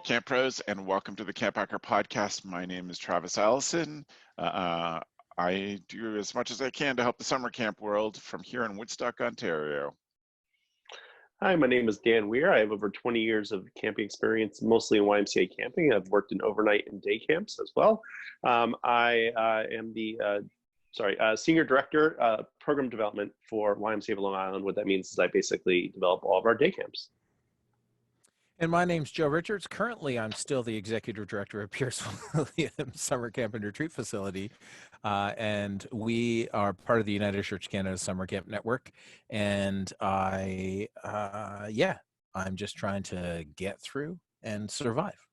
Camp Pros, and welcome to the CampHacker podcast. My name is Travis Allison. I do as much as I can to help the summer camp world from here in Woodstock, Ontario. Hi, my name is Dan Weir. I have over 20 years of camping experience, mostly in YMCA camping. I've worked in overnight and day camps as well. I am the Senior Director, Program Development for YMCA of Long Island. What that means is I basically develop all of our day camps. And my name's Joe Richards. Currently, I'm still the Executive Director of Pierce Williams Summer Camp and Retreat Facility. And we are part of the United Church Canada Summer Camp Network. And I'm just trying to get through and survive.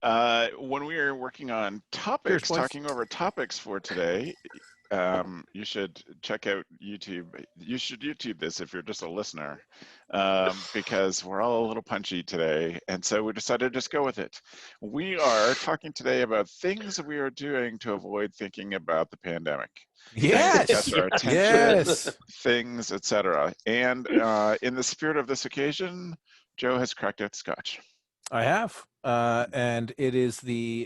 When we are working on topics, talking over topics for today, you should check out YouTube. You should YouTube this if you're just a listener, because we're all a little punchy today. And so we decided to just go with it. We are talking today about things that we are doing to avoid thinking about the pandemic. Yes. Things that catch our attention, Yes. Things, etc. And in the spirit of this occasion, Joe has cracked out scotch. I have. And it is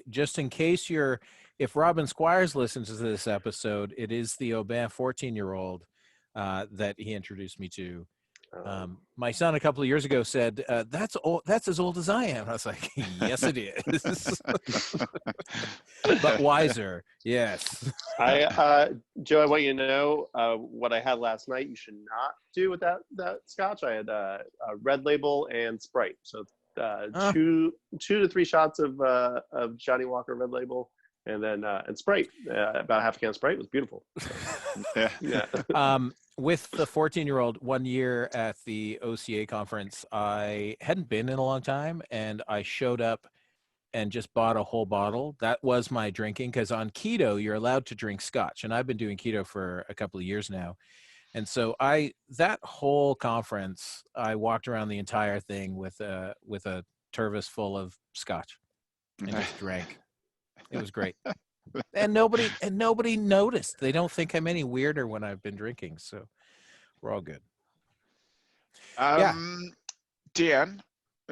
just in case if Robin Squires listens to this episode, it is the Aubin 14-year-old that he introduced me to. My son a couple of years ago said, that's as old as I am. I was like, yes, it is. But wiser, yes. Joe, I want you to know what I had last night you should not do with that scotch. I had a Red Label and Sprite. So 2 to 3 shots of Johnny Walker Red Label. And then and Sprite, about half a can of Sprite. Was beautiful. Yeah. With the 14-year-old, one year at the OCA conference, I hadn't been in a long time, and I showed up and just bought a whole bottle. That was my drinking, because on keto, you're allowed to drink scotch, and I've been doing keto for a couple of years now. And so that whole conference, I walked around the entire thing with a Tervis full of scotch and just drank. It was great. And nobody noticed. They don't think I'm any weirder when I've been drinking, so we're all good. Dan,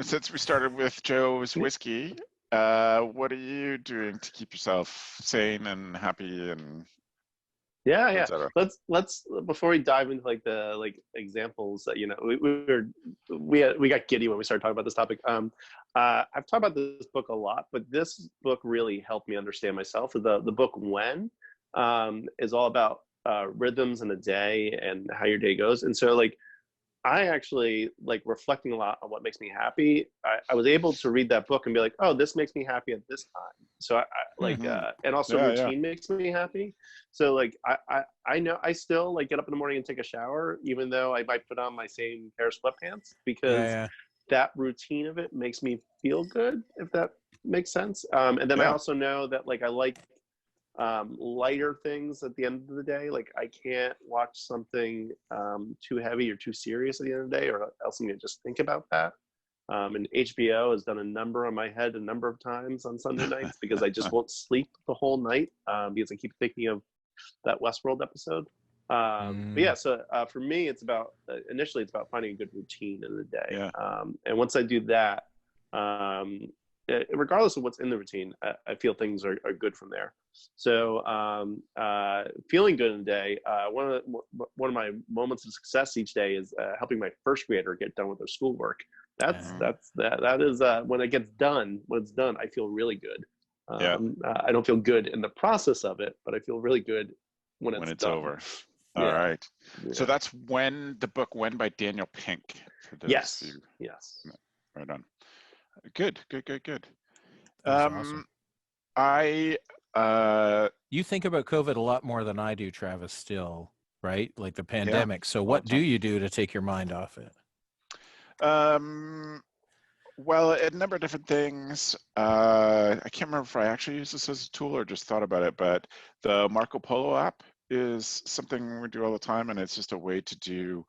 since we started with Joe's whiskey, what are you doing to keep yourself sane and happy and yeah. Let's before we dive into the examples that we got giddy when we started talking about this topic. I've talked about this book a lot, but this book really helped me understand myself. The book When is all about rhythms in a day and how your day goes. And so I actually reflecting a lot on what makes me happy. I was able to read that book and be like, oh, this makes me happy at this time. So and also routine makes me happy. So I know I still get up in the morning and take a shower, even though I might put on my same pair of sweatpants, because that routine of it makes me feel good, if that makes sense. And then I also know that I like lighter things at the end of the day. I can't watch something too heavy or too serious at the end of the day, or else I'm gonna just think about that. And HBO has done a number on my head a number of times on Sunday nights because I just won't sleep the whole night because I keep thinking of that Westworld episode. But yeah, so for me, it's about initially it's about finding a good routine in the day. And once I do that, regardless of what's in the routine, I feel things are good from there. So feeling good in the day, one of my moments of success each day is helping my first grader get done with their schoolwork. That is when it gets done. When it's done, I feel really good. I don't feel good in the process of it, but I feel really good when it's done. Over. All right. So that's the book When by Daniel Pink. Yes. Right on. Good. Awesome. You think about COVID a lot more than I do, Travis, still, right? Like the pandemic. So what do you do to take your mind off it? Well, a number of different things. I can't remember if I actually use this as a tool or just thought about it, but the Marco Polo app is something we do all the time, and it's just a way to do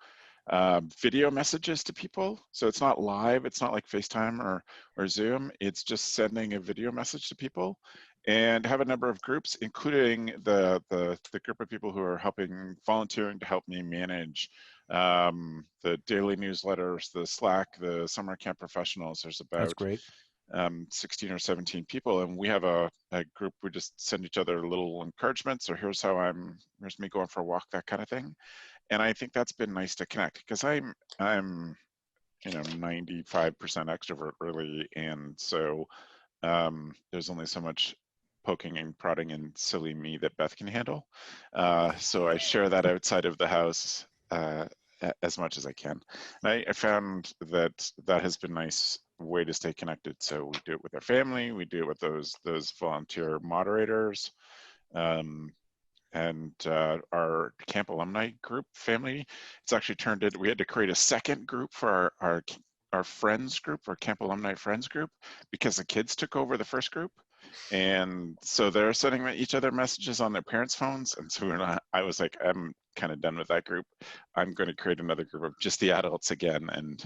video messages to people. So it's not live, it's not like FaceTime or Zoom, it's just sending a video message to people, and have a number of groups, including the group of people who are volunteering to help me manage the daily newsletters, the Slack, the summer camp professionals. There's about That's great. 16 or 17 people, and we have a group. We just send each other little encouragements, or here's me going for a walk, that kind of thing. And I think that's been nice to connect, because I'm 95% extrovert really, and so there's only so much poking and prodding and silly me that Beth can handle. So I share that outside of the house as much as I can. And I found that has been a nice way to stay connected. So we do it with our family, we do it with those volunteer moderators, and our camp alumni group family. It's actually turned it. We had to create a second group for our friends group, our camp alumni friends group, because the kids took over the first group. And so they're sending each other messages on their parents' phones. And so I was like, I'm kind of done with that group. I'm going to create another group of just the adults again, and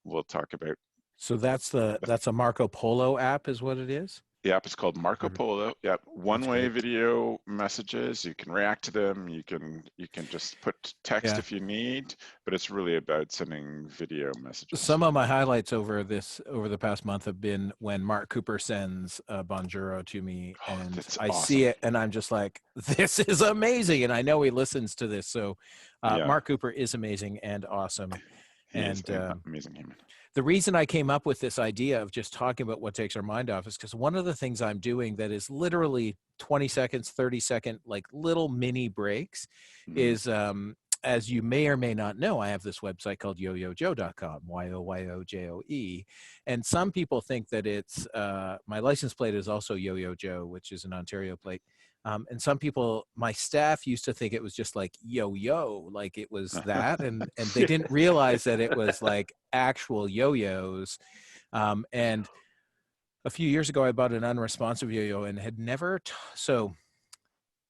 we'll talk about. So that's a Marco Polo app is what it is? The app is called Marco Polo. Yep, one-way video messages. You can react to them. You can just put text if you need, but it's really about sending video messages. Some of my highlights over the past month have been when Mark Cooper sends a Bonjoro to me, and I see it, and I'm just like, this is amazing. And I know he listens to this, so Mark Cooper is amazing and awesome. He is an amazing human. The reason I came up with this idea of just talking about what takes our mind off is because one of the things I'm doing that is literally 20 seconds, 30-second, like little mini breaks is, as you may or may not know, I have this website called yoyojoe.com, YOYOJOE. And some people think that it's, my license plate is also Yo-Yo Joe, which is an Ontario plate. And some people, my staff used to think it was just like yo-yo, like it was that. And they didn't realize that it was like actual yo-yos. And a few years ago, I bought an unresponsive yo-yo and had never, so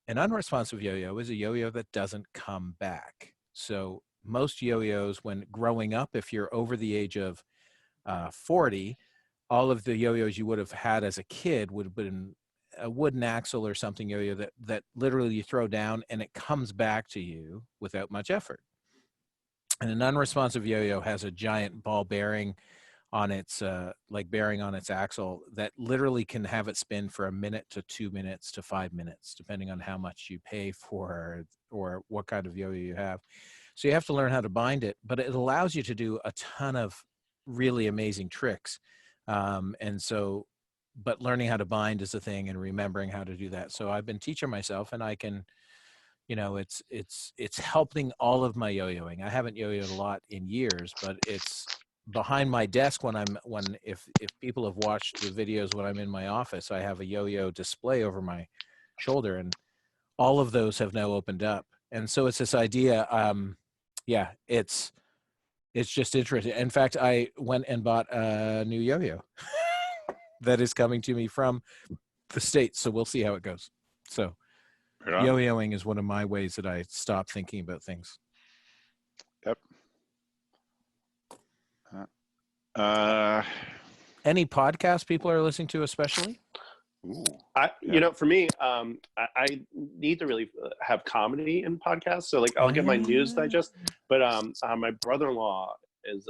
an unresponsive yo-yo is a yo-yo that doesn't come back. So most yo-yos, when growing up, if you're over the age of 40, all of the yo-yos you would have had as a kid would have been a wooden axle or something yo-yo that literally you throw down and it comes back to you without much effort. And an unresponsive yo-yo has a giant ball bearing on its bearing on its axle that literally can have it spin for 1 minute to 2 minutes to 5 minutes, depending on how much you pay for or what kind of yo-yo you have. So you have to learn how to bind it, but it allows you to do a ton of really amazing tricks. But learning how to bind is a thing, and remembering how to do that. So I've been teaching myself, and I can, it's helping all of my yo-yoing. I haven't yo-yoed a lot in years, but it's behind my desk if people have watched the videos when I'm in my office, I have a yo-yo display over my shoulder, and all of those have now opened up. And so it's this idea, it's just interesting. In fact, I went and bought a new yo-yo that is coming to me from the States. So we'll see how it goes. So yo-yoing is one of my ways that I stop thinking about things. Yep. Any podcast people are listening to especially? For me, I need to really have comedy in podcasts. So like I'll get my news digest, but my brother-in-law has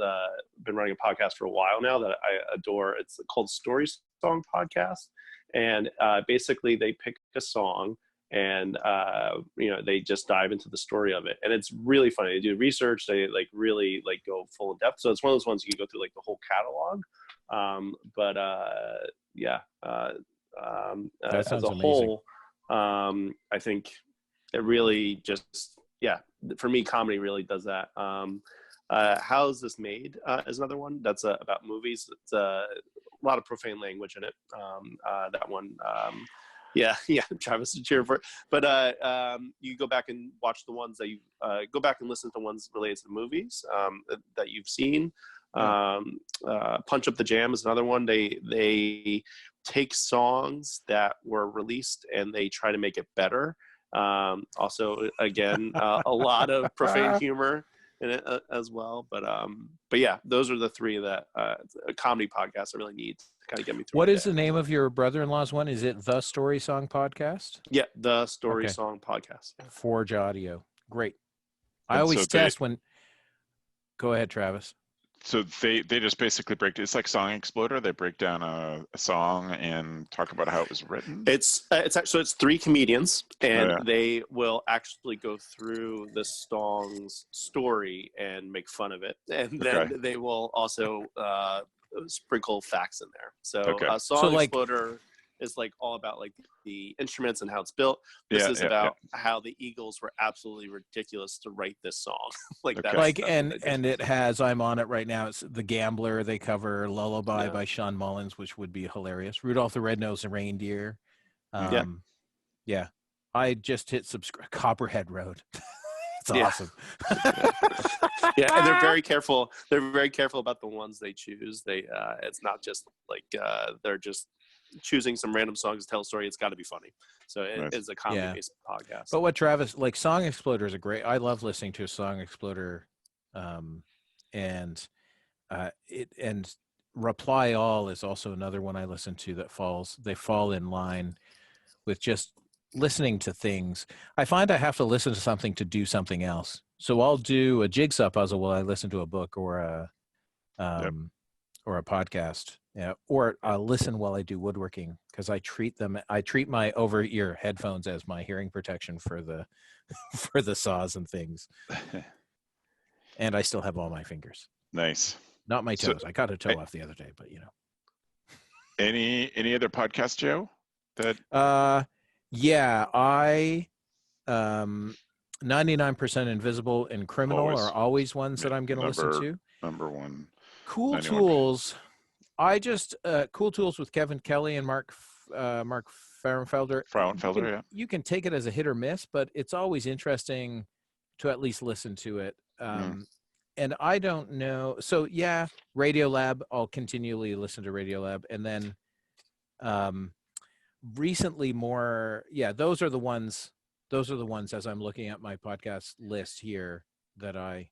been running a podcast for a while now that I adore. It's called Story Song Podcast. And basically they pick a song and, they just dive into the story of it. And it's really funny. They do research. They really go full in depth. So it's one of those ones you can go through the whole catalog. As a amazing. whole, I think it really just, for me, comedy really does that. How Is This Made is another one that's about movies. It's a lot of profane language in it. That one, Travis to cheer for. But you go back and watch the ones that you go back and listen to ones related to the movies that you've seen. Punch Up the Jam is another one. They take songs that were released and they try to make it better. Also, again, a lot of profane humor in it as well. But yeah, those are the three that a comedy podcast I really need to kind of get me through. What is the name of your brother-in-law's one? Is it The Story Song Podcast? Yeah, The Story Song Podcast. Forge Audio. Great. I always test when. Go ahead, Travis. So they just basically break. It's like Song Exploder. They break down a song and talk about how it was written. It's actually it's three comedians, and they will actually go through the song's story and make fun of it, and then they will also sprinkle facts in there. So Song Exploder is like all about like the instruments and how it's built. This is about how the Eagles were absolutely ridiculous to write this song. That. Like and it has, I'm on it right now. It's The Gambler. They cover Lullaby by Sean Mullins, which would be hilarious. Rudolph the Red-Nosed Reindeer. Yeah. I just hit subscribe. Copperhead Road. It's awesome. Yeah, and they're very careful. They're very careful about the ones they choose. It's not just like they're just choosing some random songs to tell a story. It's got to be funny. So it is a comedy-based podcast. But what Travis, like Song Exploder is a great, I love listening to a Song Exploder, and Reply All is also another one I listen to that they fall in line with just listening to things. I find I have to listen to something to do something else. So I'll do a jigsaw puzzle while I listen to a book or a podcast. Yeah, or I'll listen while I do woodworking because I treat my over-ear headphones as my hearing protection for the saws and things. And I still have all my fingers. Nice. Not my toes. I got a toe off the other day, but Any other podcast, Joe? That I 99% Invisible and Criminal are always ones that I'm going to listen to. Number one. Cool Tools. I just Cool Tools with Kevin Kelly and Mark Frauenfelder. You can take it as a hit or miss, but it's always interesting to at least listen to it. And I don't know. So yeah, Radiolab. I'll continually listen to Radiolab, and then recently more. Yeah, those are the ones. As I'm looking at my podcast list here that I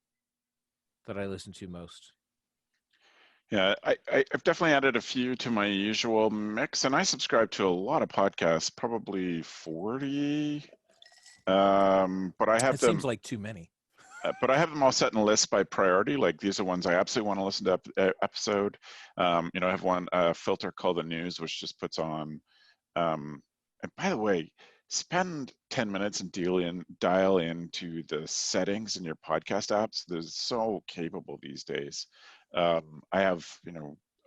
listen to most. Yeah, I've definitely added a few to my usual mix, and I subscribe to a lot of podcasts, probably 40. But I have them. Seems like too many. But I have them all set in a list by priority. Like these are ones I absolutely want to listen to episode. I have one filter called The News, which just puts on. And by the way, spend 10 minutes and dial into the settings in your podcast apps. They're so capable these days. I have,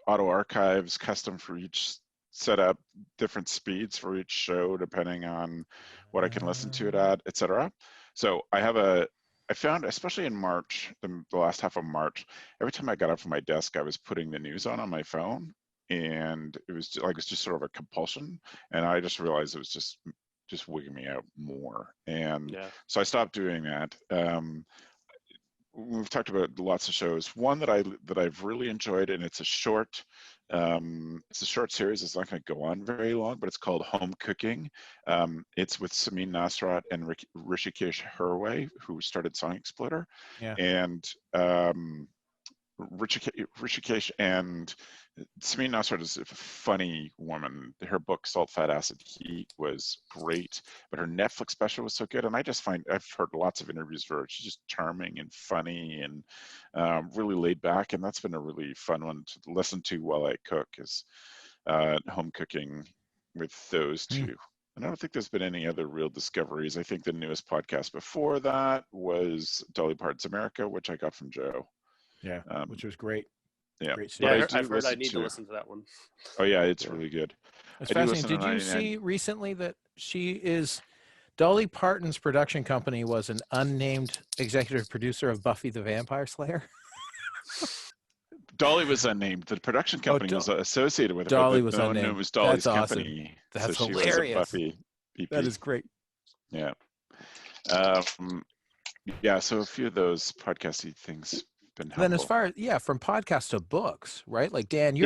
auto archives custom for each setup, different speeds for each show, depending on what I can listen to it at, etc. So I found, especially in March, the last half of March, every time I got up from my desk, I was putting the news on my phone, and it was just sort of a compulsion. And I just realized it was just wigging me out more. And so I stopped doing that. We've talked about lots of shows. One that I've really enjoyed, and it's a short series. It's not going to go on very long, but it's called Home Cooking. It's with Samin Nasrat and Rishikesh Hirway, who started Song Exploder. Yeah. And Rishikesh and Samin Nasrat is a funny woman. Her book Salt, Fat, Acid, Heat was great, but her Netflix special was so good. And I just find I've heard lots of interviews for her. She's just charming and funny and really laid back. And that's been a really fun one to listen to while I cook, is Home Cooking with those two. And I don't think there's been any other real discoveries. I think the newest podcast before that was Dolly Parton's America, which I got from Joe. Yeah, which was great. Yeah, I've heard I need to listen to that one. Oh yeah, it's really good. It's fascinating. Did you see recently that Dolly Parton's production company was an unnamed executive producer of Buffy the Vampire Slayer? Dolly was unnamed. The production company was associated with it. Dolly was unnamed. It was Dolly's company. That's so hilarious. She was a Buffy EP. That is great. Yeah. So a few of those podcasty things. Then as far as from podcasts to books, right? Like Dan,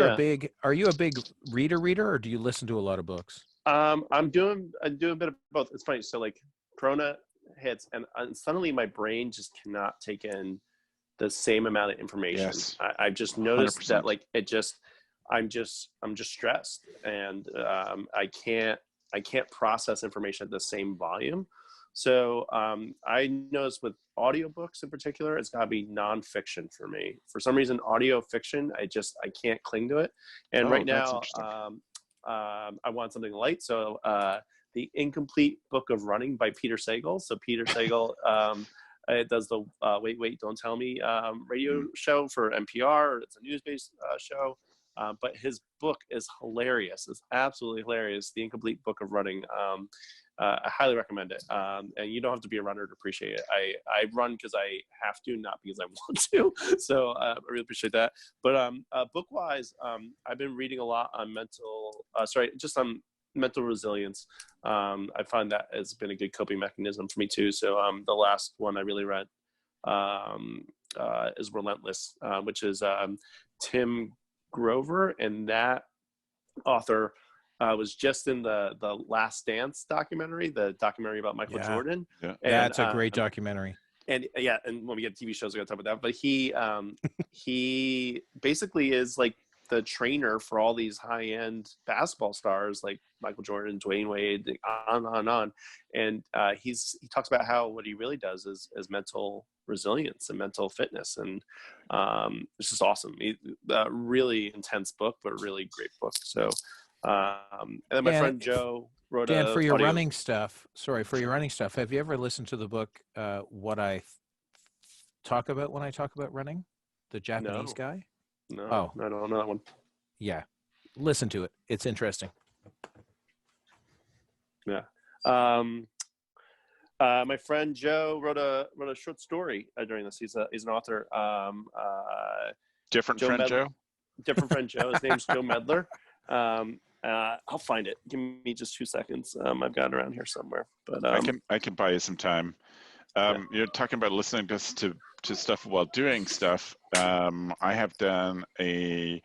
are you a big reader, or do you listen to a lot of books? I do a bit of both. It's funny. So like Corona hits and suddenly my brain just cannot take in the same amount of information. Yes. I've just noticed 100%. that like I'm just stressed, and I can't process information at the same volume. So I noticed with audiobooks in particular, it's got to be nonfiction for me. For some reason, audio fiction, I can't cling to it. And right now, I want something light. So the Incomplete Book of Running by Peter Sagal. So Peter Sagal does the Wait, Don't Tell Me radio show for NPR. It's a news-based show. But his book is hilarious. It's absolutely hilarious. The Incomplete Book of Running. I highly recommend it. And you don't have to be a runner to appreciate it. I run because I have to, not because I want to. So I really appreciate that. But book-wise, I've been reading a lot on mental resilience. I find that has been a good coping mechanism for me too. So the last one I really read is Relentless, which is Tim Grover, and that author was just in the Last Dance documentary, the documentary about Michael Jordan. Yeah. And, that's a great documentary. And and when we get TV shows, we're gonna talk about that. But he basically is like the trainer for all these high-end basketball stars like Michael Jordan, Dwayne Wade, on. And he talks about how what he really does is mental resilience and mental fitness. And it's just awesome. Really intense book, but a really great book. So, and then my friend Joe wrote Dan, for your running stuff, have you ever listened to the book, What I Talk About When I Talk About Running? The Japanese guy? No, I don't know that one. Yeah. Listen to it. It's interesting. Yeah. My friend Joe wrote a short story during this. He's an author. Different friend Joe? Different friend Joe. His name's Joe Medler. I'll find it. Give me just 2 seconds. I've got it around here somewhere. But I can buy you some time. You're talking about listening to stuff while doing stuff. I have done a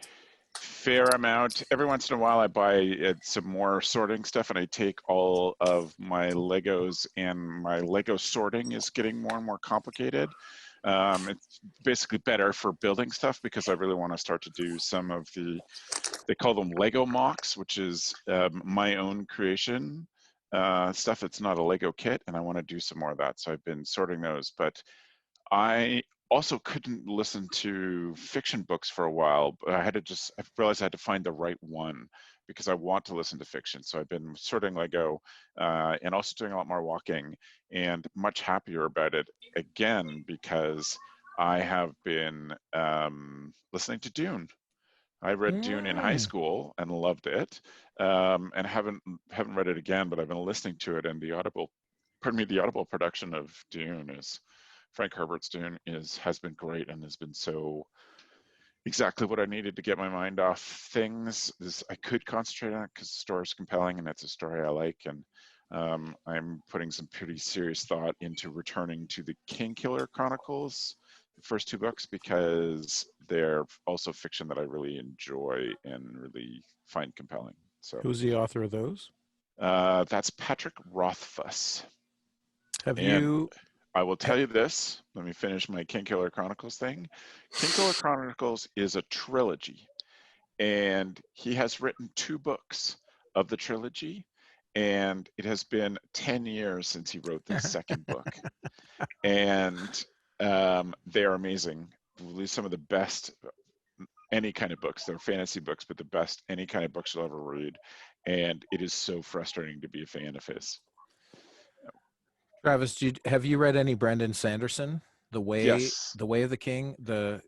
fair amount. Every once in a while I buy some more sorting stuff, and I take all of my Legos, and my Lego sorting is getting more and more complicated. It's basically better for building stuff because I really want to start to do some of they call them Lego mocks, which is my own creation stuff. It's not a Lego kit, and I want to do some more of that. So I've been sorting those, but I also couldn't listen to fiction books for a while. But I realized I had to find the right one because I want to listen to fiction. So I've been sorting Lego and also doing a lot more walking, and much happier about it again because I have been listening to Dune. I read Dune in high school and loved it, and haven't read it again, but I've been listening to it. And the audible production of Dune is Frank Herbert's Dune has been great and has been so exactly what I needed to get my mind off things. I could concentrate on it because the story is compelling and it's a story I like. And I'm putting some pretty serious thought into returning to the Kingkiller Chronicles, the first 2 books, because they're also fiction that I really enjoy and really find compelling. So, who's the author of those? That's Patrick Rothfuss. I will tell you this. Let me finish my Kingkiller Chronicles thing. Kingkiller Chronicles is a trilogy, and he has written 2 books of the trilogy, and it has been 10 years since he wrote the second book. And they are amazing. Really some of the best any kind of books. They're fantasy books, but the best any kind of books you'll ever read. And it is so frustrating to be a fan of his. Travis, have you read any Brandon Sanderson? The Way of the King, the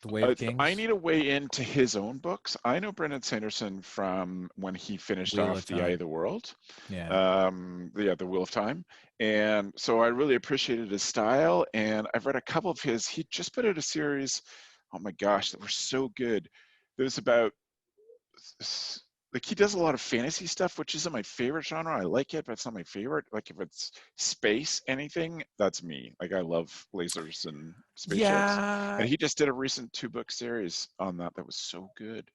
Way of Kings? I need a way into his own books. I know Brandon Sanderson from when he finished off The Eye of the World. Yeah. The Wheel of Time. And so I really appreciated his style. And I've read a couple of his. He just put out a series, oh my gosh, that were so good. It was about, like, he does a lot of fantasy stuff, which isn't my favorite genre. I like it, but it's not my favorite. Like, if it's space anything, that's me. Like, I love lasers and spaceships. Yeah. And he just did a recent 2-book series on that was so good.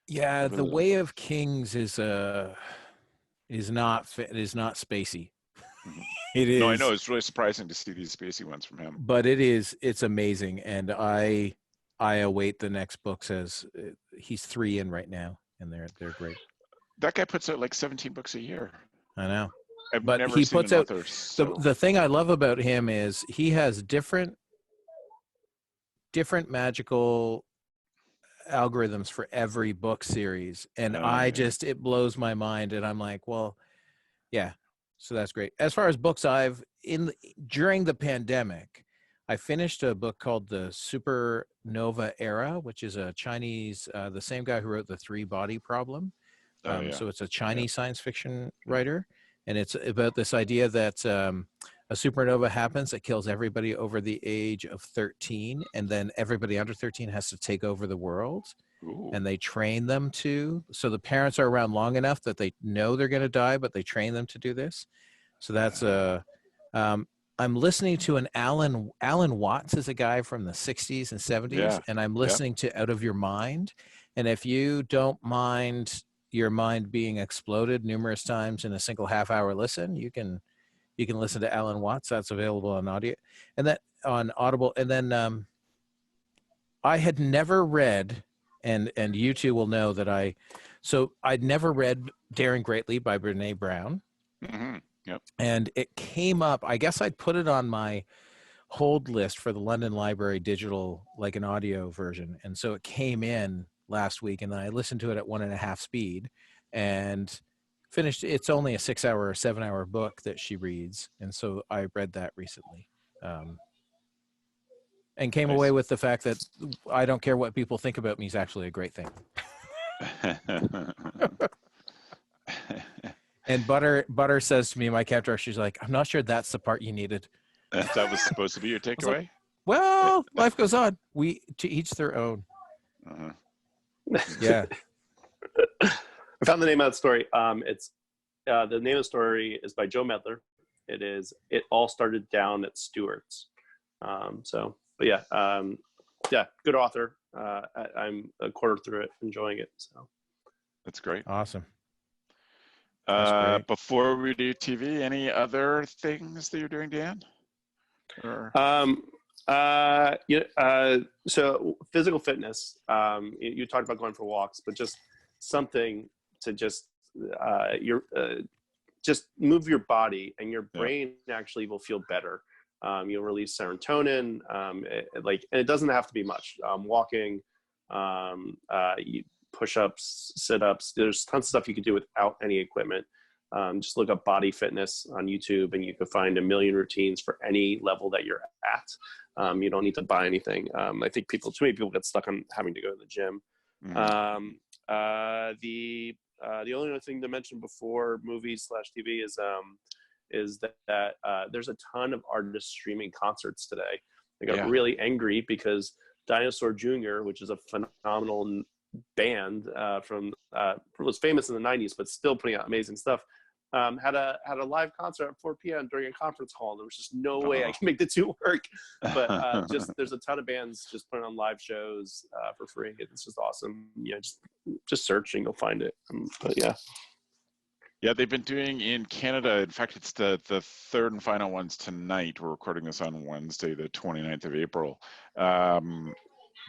Yeah, The Way of Kings is not spacey. It is. No, I know. It's really surprising to see these spacey ones from him. But it's amazing. And I await the next books, as he's 3 in right now, and they're great. That guy puts out like 17 books a year. I know. I've but never he seen puts an out author so... the thing I love about him is he has different magical algorithms for every book series, and it blows my mind, and I'm like, well, yeah, so that's great. As far as books, during the pandemic, I finished a book called The Supernova Era, which is a Chinese, the same guy who wrote The 3-Body Problem. So it's a Chinese science fiction writer, and it's about this idea that a supernova happens that kills everybody over the age of 13, and then everybody under 13 has to take over the world. Ooh. And they train them to. So the parents are around long enough that they know they're going to die, but they train them to do this. So that's I'm listening to an Alan Watts is a guy from the 60s and 70s, and I'm listening to Out of Your Mind. And if you don't mind your mind being exploded numerous times in a single half-hour listen, you can listen to Alan Watts. That's available on audio, and that on Audible. And then I had never read, and you two will know that I'd never read Daring Greatly by Brene Brown. Mm-hmm. Yep. And it came up, I guess I'd put it on my hold list for the London Library digital, like an audio version. And so it came in last week, and then I listened to it at 1.5 speed and finished. It's only a 6-hour or 7-hour book that she reads. And so I read that recently. And came away with the fact that I don't care what people think about me is actually a great thing. And Butter says to me, my cat director, she's like, I'm not sure that's the part you needed. That was supposed to be your takeaway? Like, well, life goes on. To each their own. Uh-huh. Yeah. I found the name of that story. It's the name of the story is by Joe Medler. It all started down at Stewart's. Good author. I'm a quarter through it, enjoying it. So that's great. Awesome. Before we do TV, any other things that you're doing, Dan? Or... so physical fitness. You talked about going for walks, but just something to just move your body, and your brain actually will feel better. You'll release serotonin, and it doesn't have to be much. Walking, push-ups, sit-ups. There's tons of stuff you can do without any equipment. Just look up body fitness on YouTube, and you can find a million routines for any level that you're at. You don't need to buy anything. I think too many people get stuck on having to go to the gym. Mm-hmm. The only other thing to mention before movies/TV is that there's a ton of artists streaming concerts today. I got really angry because Dinosaur Jr., which is a phenomenal band was famous in the 90s, but still putting out amazing stuff, had a live concert at 4 p.m. during a conference call. There was just no way I can make the two work. But there's a ton of bands just putting on live shows for free. It's just awesome. Just search and you'll find it. Yeah, they've been doing in Canada. In fact, it's the third and final ones tonight. We're recording this on Wednesday, the 29th of April.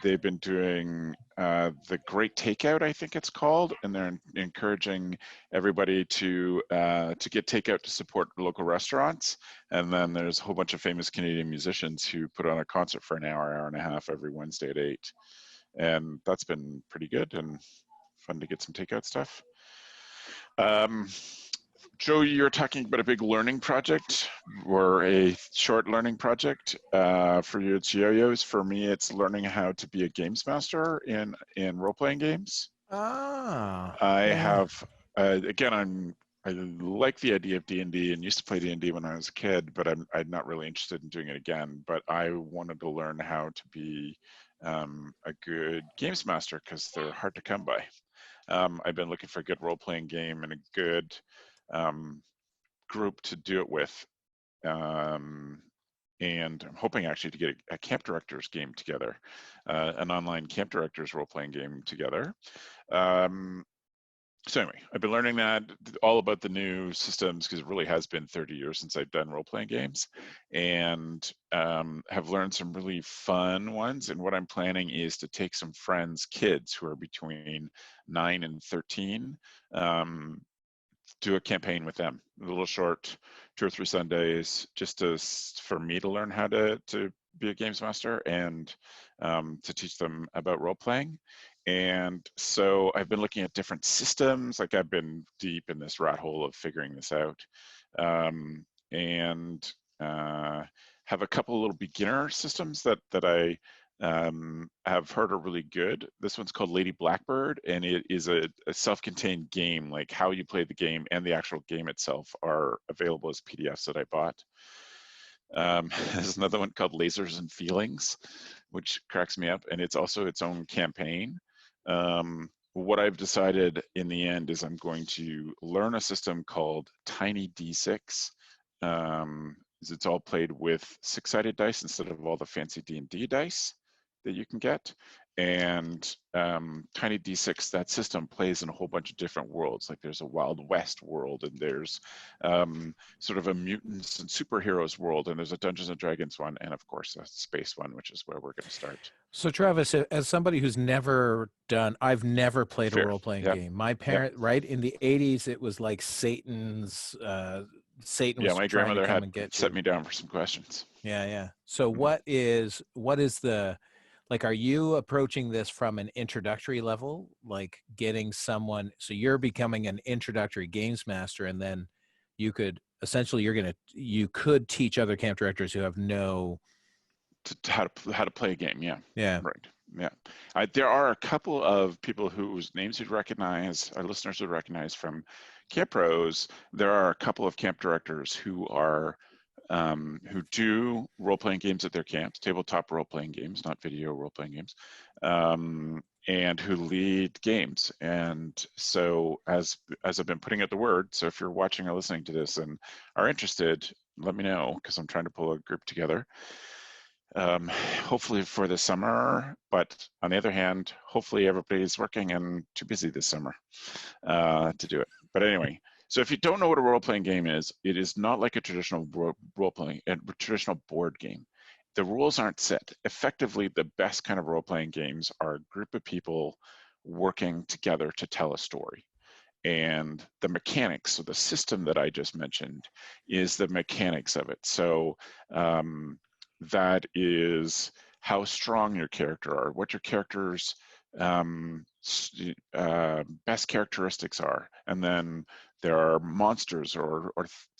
They've been doing the Great Takeout, I think it's called, and they're encouraging everybody to get takeout to support local restaurants. And then there's a whole bunch of famous Canadian musicians who put on a concert for an hour and a half every Wednesday at 8. And that's been pretty good and fun to get some takeout stuff. Joe, you're talking about a big learning project or a short learning project. For you, it's yo-yos. For me, it's learning how to be a games master in role-playing games. Have, again, I like the idea of D&D and used to play D&D when I was a kid, but I'm not really interested in doing it again. But I wanted to learn how to be a good games master because they're hard to come by. I've been looking for a good role-playing game and a good group to do it with. And I'm hoping actually to get a camp directors game together, an online camp directors role-playing game together. So anyway, I've been learning that all about the new systems because it really has been 30 years since I've done role-playing games, and have learned some really fun ones. And what I'm planning is to take some friends' kids who are between 9 and 13, do a campaign with them, a little short, 2 or 3 Sundays, just for me to learn how to be a games master and to teach them about role-playing. And so I've been looking at different systems, like I've been deep in this rat hole of figuring this out, and have a couple of little beginner systems that I have heard are really good. This one's called Lady Blackbird, and it is a self-contained game. Like how you play the game and the actual game itself are available as PDFs that I bought. There's another one called Lasers and Feelings, which cracks me up, and it's also its own campaign. What I've decided in the end is I'm going to learn a system called Tiny D6. It's all played with 6-sided dice instead of all the fancy D&D dice that you can get. And Tiny D6, that system plays in a whole bunch of different worlds. Like there's a Wild West world, and there's sort of a mutants and superheroes world, and there's a Dungeons and Dragons one, and of course a space one, which is where we're going to start. So Travis, as somebody who's never I've never played a role-playing game. My parent, right in the 80s, it was like Satan was my grandmother trying to come had and get set me down for some questions. Yeah. So what is the, like, are you approaching this from an introductory level, like getting someone, so you're becoming an introductory games master, and then you could essentially, you could teach other camp directors who have how to play a game. Yeah. Right. Yeah. There are a couple of people whose names you'd recognize, our listeners would recognize from Camp Pros. There are a couple of camp directors who are who do role-playing games at their camps, tabletop role-playing games, not video role-playing games, and who lead games. And so as I've been putting out the word, so if you're watching or listening to this and are interested, let me know, because I'm trying to pull a group together. Hopefully for the summer, but on the other hand, hopefully everybody's working and too busy this summer to do it. But anyway, so if you don't know what a role-playing game is, it is not like a traditional traditional board game. The rules aren't set. Effectively, the best kind of role-playing games are a group of people working together to tell a story. And the mechanics, so the system that I just mentioned is the mechanics of it. So that is how strong your character are, what your character's best characteristics are, and then there are monsters or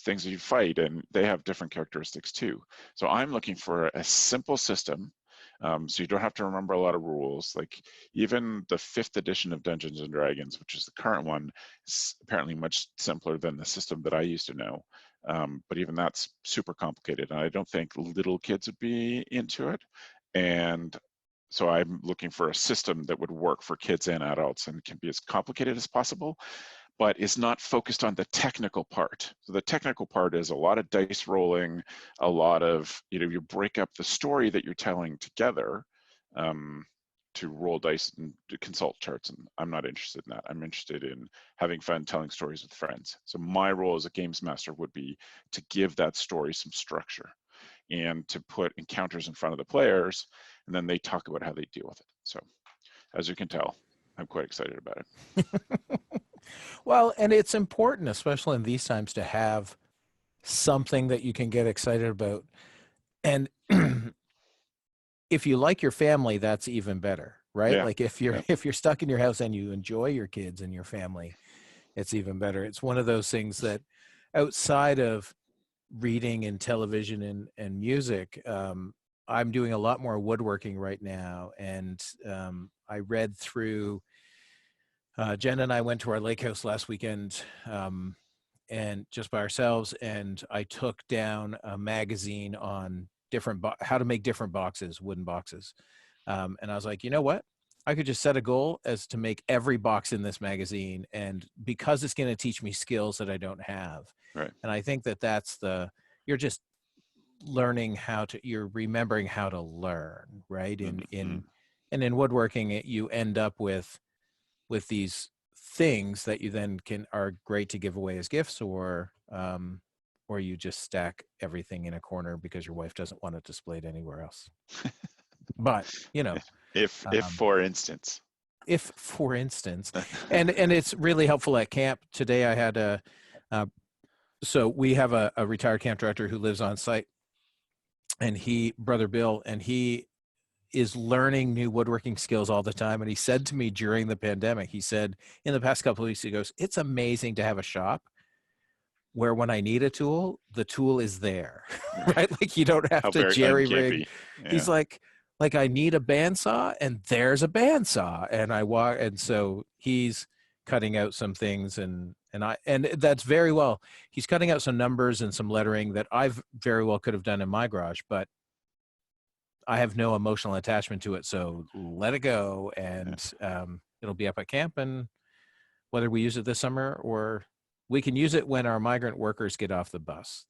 things that you fight, and they have different characteristics too. So I'm looking for a simple system, so you don't have to remember a lot of rules. Like even the 5th edition of Dungeons and Dragons, which is the current one, is apparently much simpler than the system that I used to know. But even that's super complicated, and I don't think little kids would be into it. And so I'm looking for a system that would work for kids and adults and can be as complicated as possible, but is not focused on the technical part. So the technical part is a lot of dice rolling, a lot of, you break up the story that you're telling together to roll dice and to consult charts, and I'm not interested in that. I'm interested in having fun telling stories with friends. So my role as a games master would be to give that story some structure and to put encounters in front of the players, and then they talk about how they deal with it. So as you can tell, I'm quite excited about it. Well, and it's important, especially in these times, to have something that you can get excited about. And if you like your family, that's even better, right? Yeah. Like if you're stuck in your house and you enjoy your kids and your family, it's even better. It's one of those things that outside of reading and television and music, I'm doing a lot more woodworking right now. And I read through, Jen and I went to our lake house last weekend, and just by ourselves, and I took down a magazine on how to make different boxes, wooden boxes. And I was like, you know what? I could just set a goal as to make every box in this magazine, and because it's going to teach me skills that I don't have. Right. And I think that you're just learning you're remembering how to learn, right? And in woodworking, you end up with these things that you then are great to give away as gifts, or you just stack everything in a corner because your wife doesn't want it displayed anywhere else. But if for instance, and it's really helpful at camp. Today I had so we have a retired camp director who lives on site, and Brother Bill, and he is learning new woodworking skills all the time. And he said to me during the pandemic, he said, in the past couple of weeks, he goes, "It's amazing to have a shop where when I need a tool, the tool is there," right? Like you don't have to jerry rig. Yeah. He's like I need a bandsaw, and there's a bandsaw, and I walk, and so he's cutting out some things, and that's very well. He's cutting out some numbers and some lettering that I've very well could have done in my garage, but I have no emotional attachment to it, so let it go, and it'll be up at camp, and whether we use it this summer or we can use it when our migrant workers get off the bus.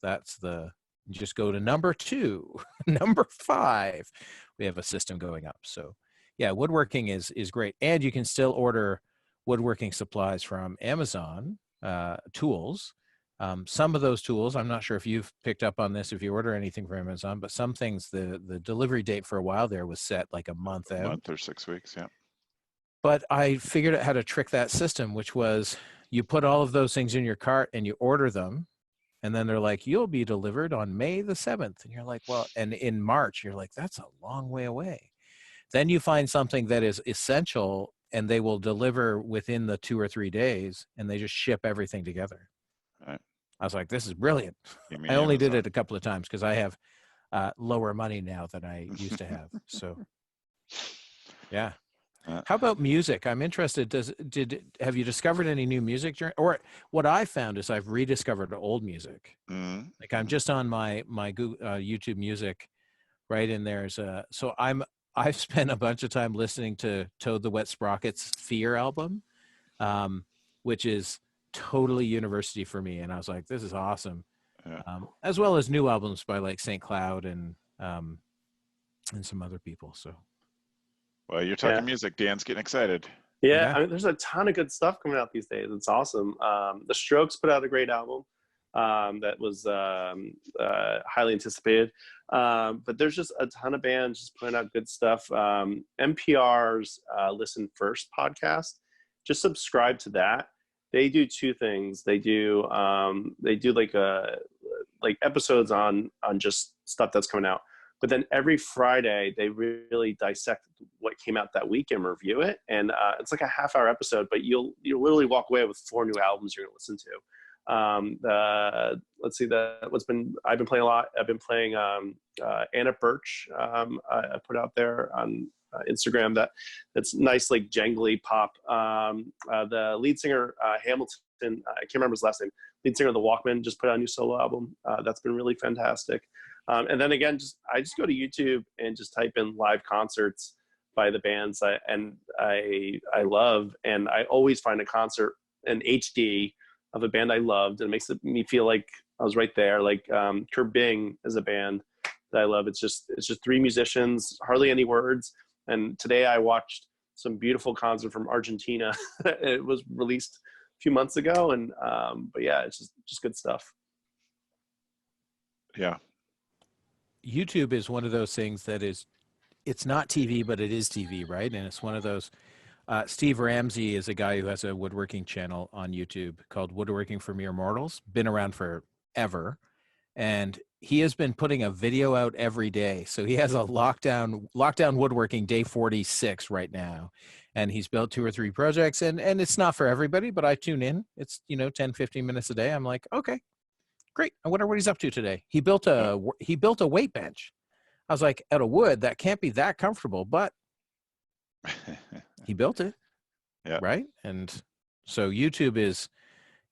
Just go to number 2, number 5. We have a system going up. So yeah, woodworking is great. And you can still order woodworking supplies from Amazon, tools. Some of those tools, I'm not sure if you've picked up on this, if you order anything from Amazon, but some things, the delivery date for a while there was set like a month out. A month or 6 weeks, yeah. But I figured out how to trick that system, which was you put all of those things in your cart and you order them, and then they're like, "You'll be delivered on May the 7th." And you're like, well, and in March, you're like, that's a long way away. Then you find something that is essential, and they will deliver within the 2 or 3 days, and they just ship everything together. Right. I was like, this is brilliant. I only did it a couple of times because I have lower money now than I used to have. So, yeah. How about music? I'm interested. Have you discovered any new music? Or what I found is I've rediscovered old music. Mm-hmm. Like I'm just on my Google, YouTube Music, right? And there's so I've spent a bunch of time listening to Toad the Wet Sprocket's Fear album, which is totally university for me. And I was like, this is awesome. Yeah. As well as new albums by like St. Cloud and some other people. So. Well, you're talking music. Dan's getting excited. Yeah, I mean, there's a ton of good stuff coming out these days. It's awesome. The Strokes put out a great album that was highly anticipated. But there's just a ton of bands just putting out good stuff. NPR's Listen First podcast, just subscribe to that. They do 2 things. They do like episodes on just stuff that's coming out. But then every Friday, they really dissect what came out that week and review it. And it's like a half-hour episode, but you'll literally walk away with 4 new albums you're going to listen to. Let's see, I've been playing a lot. I've been playing Anna Birch. I put out there on Instagram that's nice, like jangly pop. The lead singer, Hamilton, I can't remember his last name. Lead singer of the Walkmen just put out a new solo album. That's been really fantastic. And then again, I just go to YouTube and just type in live concerts by the bands I love, and I always find a concert in HD of a band I loved, and it makes me feel like I was right there. Like Kurt Bing is a band that I love. It's just 3 musicians, hardly any words. And today I watched some beautiful concert from Argentina. It was released a few months ago, and but yeah, it's just good stuff. Yeah. YouTube is one of those things that it's not TV, but it is TV, right? And it's one of those, Steve Ramsey is a guy who has a woodworking channel on YouTube called Woodworking for Mere Mortals, been around forever. And he has been putting a video out every day. So he has a lockdown woodworking day 46 right now. And he's built 2 or 3 projects, and it's not for everybody, but I tune in. It's, 10, 15 minutes a day. I'm like, okay, great. I wonder what he's up to today. He built a weight bench. I was like, out of wood, that can't be that comfortable, but he built it. Yeah. Right. And so YouTube is,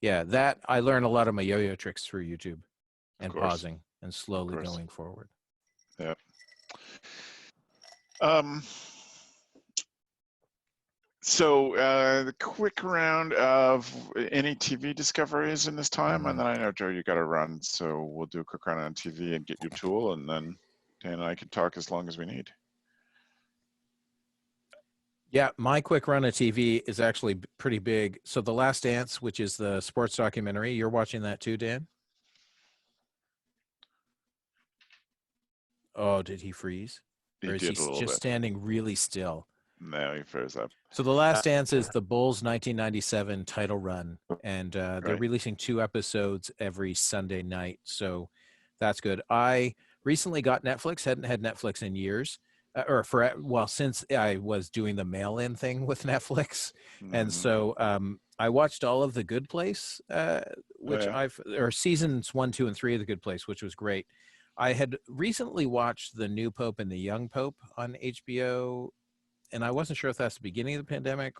that I learn a lot of my yo-yo tricks through YouTube and pausing and slowly going forward. Yeah. So the quick round of any TV discoveries in this time, and then I know, Joe, you got to run, so we'll do a quick round on TV and get your tool, and then Dan and I can talk as long as we need. Yeah, my quick run of TV is actually pretty big. So The Last Dance, which is the sports documentary, you're watching that too, Dan? Oh, did he freeze? Or is he did a little just bit. standing really still? No, he froze up. So The Last Dance is the Bulls' 1997 title run, and they're Right. releasing 2 episodes every Sunday night. So that's good. I recently got Netflix, hadn't had Netflix in years. Since I was doing the mail-in thing with Netflix, and so I watched all of The Good Place, or seasons 1, 2, and 3 of The Good Place, which was great. I had recently watched The New Pope and the Young Pope on HBO, and I wasn't sure if that's the beginning of the pandemic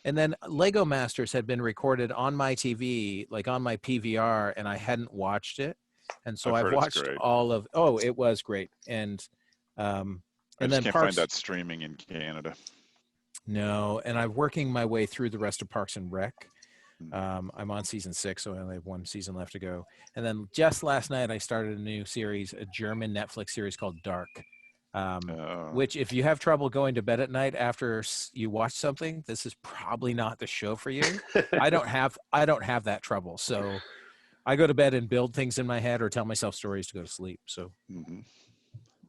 and then Lego Masters had been recorded on my TV, like on my PVR, and I hadn't watched it, and so I've watched all of. Oh, it was great, and I just can't find that streaming in Canada. No, and I'm working my way through the rest of Parks and Rec. I'm on season 6, so I only have 1 season left to go. And then just last night, I started a new series, a German Netflix series called Dark, which if you have trouble going to bed at night after you watch something, this is probably not the show for you. I don't have that trouble. So I go to bed and build things in my head or tell myself stories to go to sleep. So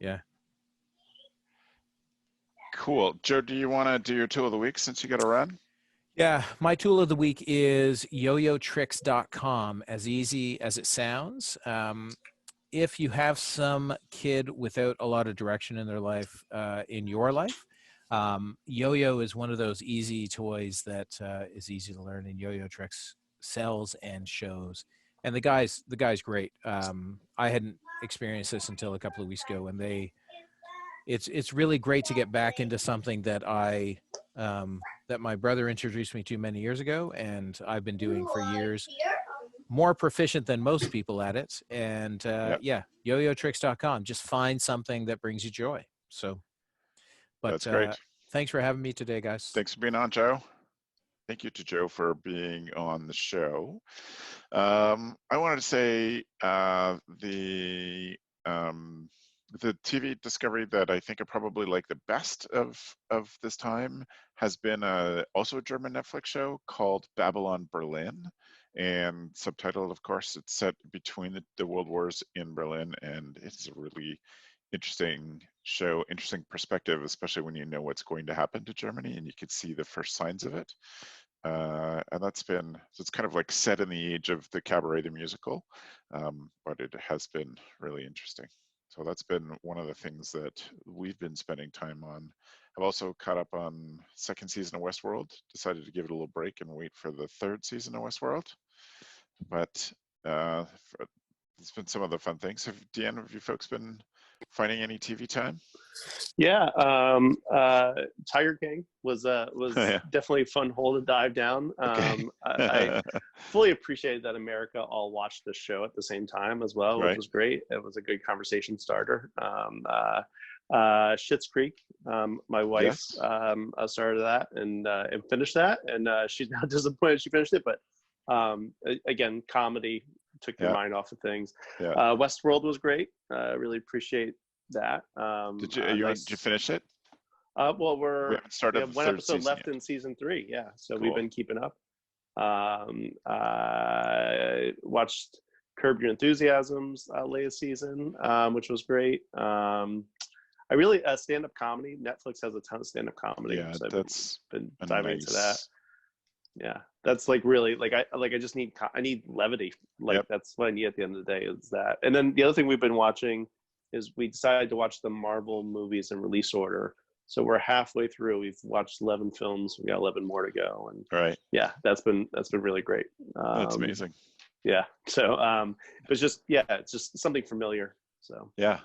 yeah. Cool. Joe, do you want to do your tool of the week since you got to run? Yeah, my tool of the week is yoyotricks.com, as easy as it sounds. If you have some kid without a lot of direction in their life, in your life, yo-yo is one of those easy toys that is easy to learn, and Yo-Yo Tricks sells and shows. And the guy's great. I hadn't experienced this until a couple of weeks ago, and it's really great to get back into something that that my brother introduced me to many years ago, and I've been doing for years. More proficient than most people at it. And yoyotricks.com. Just find something that brings you joy. So, but that's great. Thanks for having me today, guys. Thanks for being on, Joe. Thank you to Joe for being on the show. I wanted to say the TV discovery that I think I probably like the best of this time has been also a German Netflix show called Babylon Berlin, and subtitled, of course. It's set between the world wars in Berlin, and it's a really interesting show, interesting perspective, especially when you know what's going to happen to Germany and you could see the first signs of it. And so it's kind of like set in the age of the Cabaret the musical, but it has been really interesting. So that's been one of the things that we've been spending time on. I've also caught up on 2nd season of Westworld, decided to give it a little break and wait for the 3rd season of Westworld. But it's been some of the fun things. Deanne, have you folks been finding any TV time? Yeah, Tiger King was definitely a fun hole to dive down. I fully appreciated that America all watched the show at the same time as well, which was great. It was a good conversation starter. Schitt's Creek, my wife started that and finished that, and she's now disappointed she finished it, but again, comedy took your mind off of things. Westworld was great. Really appreciate that. Did you finich it? Well, we have one episode left yet. in season 3. Yeah, so we've been keeping up. Watched Curb Your Enthusiasm's latest season, which was great. I really stand-up comedy. Netflix has a ton of stand-up comedy. Yeah, so that's been diving into that. Yeah, that's like really I just need levity. That's what I need at the end of the day is that. And then the other thing we've been watching is we decided to watch the Marvel movies in release order. So we're halfway through. We've watched 11 films. We got 11 more to go. And yeah, that's been really great. That's amazing. Yeah. So it's just something familiar. So yeah,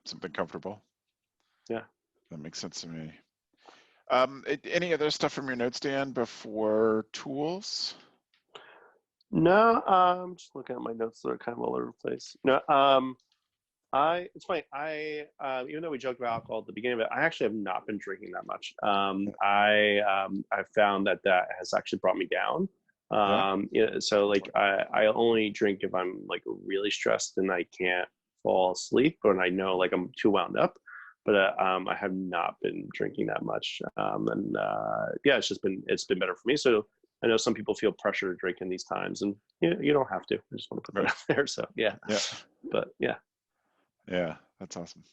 something comfortable. Yeah, that makes sense to me. Any other stuff from your notes, Dan, before tools? No, I'm just looking at my notes that are kind of all over the place. No, it's funny. Even though we joked about alcohol at the beginning of it, I actually have not been drinking that much. I found that has actually brought me down. So like I only drink if I'm like really stressed and I can't fall asleep, or I know like I'm too wound up. but I have not been drinking that much. Yeah, it's been better for me. So I know some people feel pressure to drink in these times, and you don't have to. I just want to put that out there. So yeah. But yeah. Yeah, that's awesome.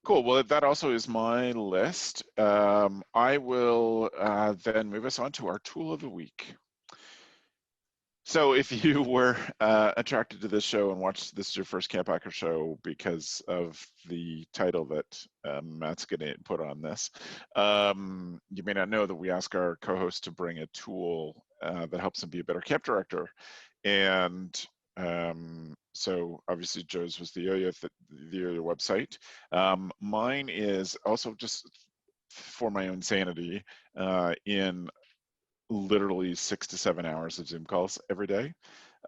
Cool. Well, that also is my list. I will then move us on to our tool of the week. So if you were attracted to this show and watched this is your first CampHacker show because of the title that Matt's going to put on this, you may not know that we ask our co-hosts to bring a tool that helps them be a better camp director. And so obviously Joe's was the Yo-Yo website. Mine is also just for my own sanity in literally 6 to 7 hours of Zoom calls every day.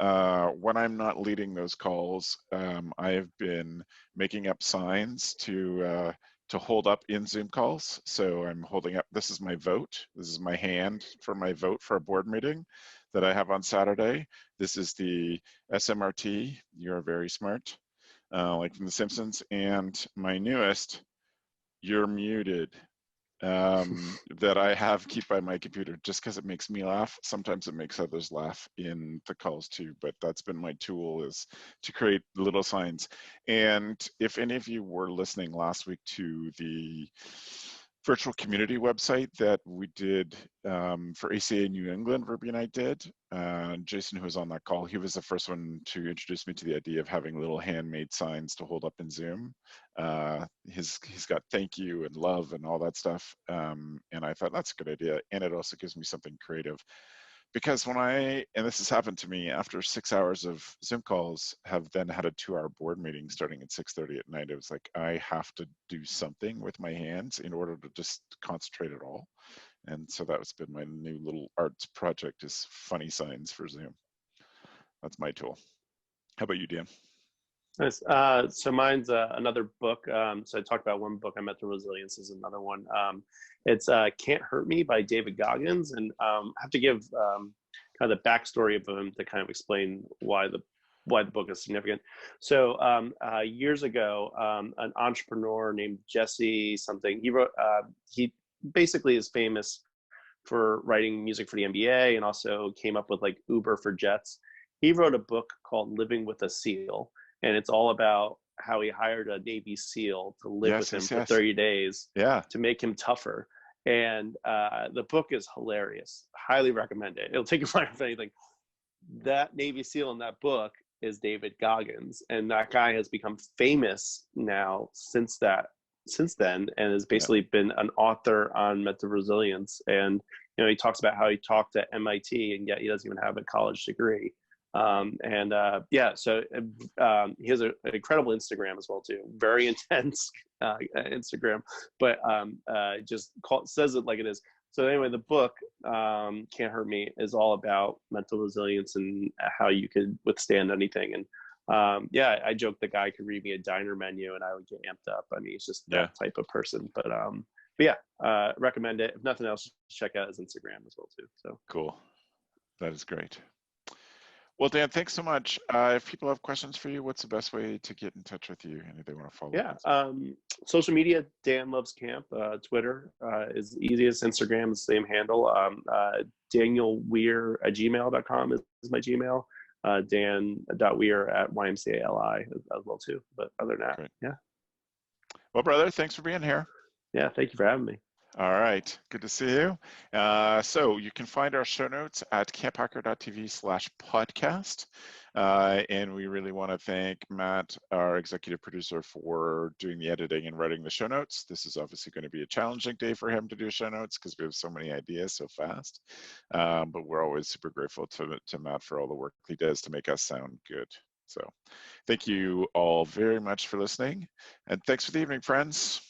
When I'm not leading those calls, I have been making up signs to hold up in Zoom calls. So I'm holding up, this is my vote. This is my hand for my vote for a board meeting that I have on Saturday. This is the SMRT, you're very smart, like from The Simpsons. And my newest, you're muted. That I have keep by my computer just because it makes me laugh. Sometimes it makes others laugh in the calls too, but that's been my tool, is to create little signs. And if any of you were listening last week to the virtual community website that we did for ACA New England, Ruby and I did, Jason, who was on that call, he was the first one to introduce me to the idea of having little handmade signs to hold up in Zoom. He's got thank you and love and all that stuff. And I thought that's a good idea. And it also gives me something creative. Because when and this has happened to me after 6 hours of Zoom calls, have then had a 2-hour board meeting starting at 6:30 at night. It was like, I have to do something with my hands in order to just concentrate at all. And so that's been my new little arts project, is funny signs for Zoom. That's my tool. How about you, Dan? Nice. So mine's another book. So I talked about one book. Mental Resilience is another one. It's Can't Hurt Me by David Goggins. And I have to give kind of the backstory of him to kind of explain why the book is significant. So years ago, an entrepreneur named Jesse something, he basically is famous for writing music for the NBA and also came up with like Uber for jets. He wrote a book called Living with a SEAL. And it's all about how he hired a Navy SEAL to live with him for 30 days to make him tougher. And the book is hilarious. Highly recommend it. It'll take you fire for anything. That Navy SEAL in that book is David Goggins. And that guy has become famous now since then, and has basically been an author on mental resilience. And, he talks about how he talked at MIT and yet he doesn't even have a college degree. So he has an incredible Instagram as well too. Very intense Instagram, but says it like it is. So anyway, the book Can't Hurt Me is all about mental resilience and how you could withstand anything. And I joke the guy could read me a diner menu and I would get amped up. I mean, he's just that type of person. But recommend it. If nothing else, check out his Instagram as well too. So cool. That is great. Well, Dan, thanks so much. If people have questions for you, what's the best way to get in touch with you and if they want to follow up? Social media, Dan Loves Camp. Twitter is easiest. Instagram is the same handle. DanielWeir@gmail.com is my Gmail. Dan.Weir@YMCALI as well too. But other than that, great. Well, brother, thanks for being here. Yeah, thank you for having me. All right, good to see you. So you can find our show notes at camphacker.tv/podcast. And we really want to thank Matt, our executive producer, for doing the editing and writing the show notes. This is obviously going to be a challenging day for him to do show notes because we have so many ideas so fast. But we're always super grateful to Matt for all the work he does to make us sound good. So thank you all very much for listening. And thanks for the evening, friends.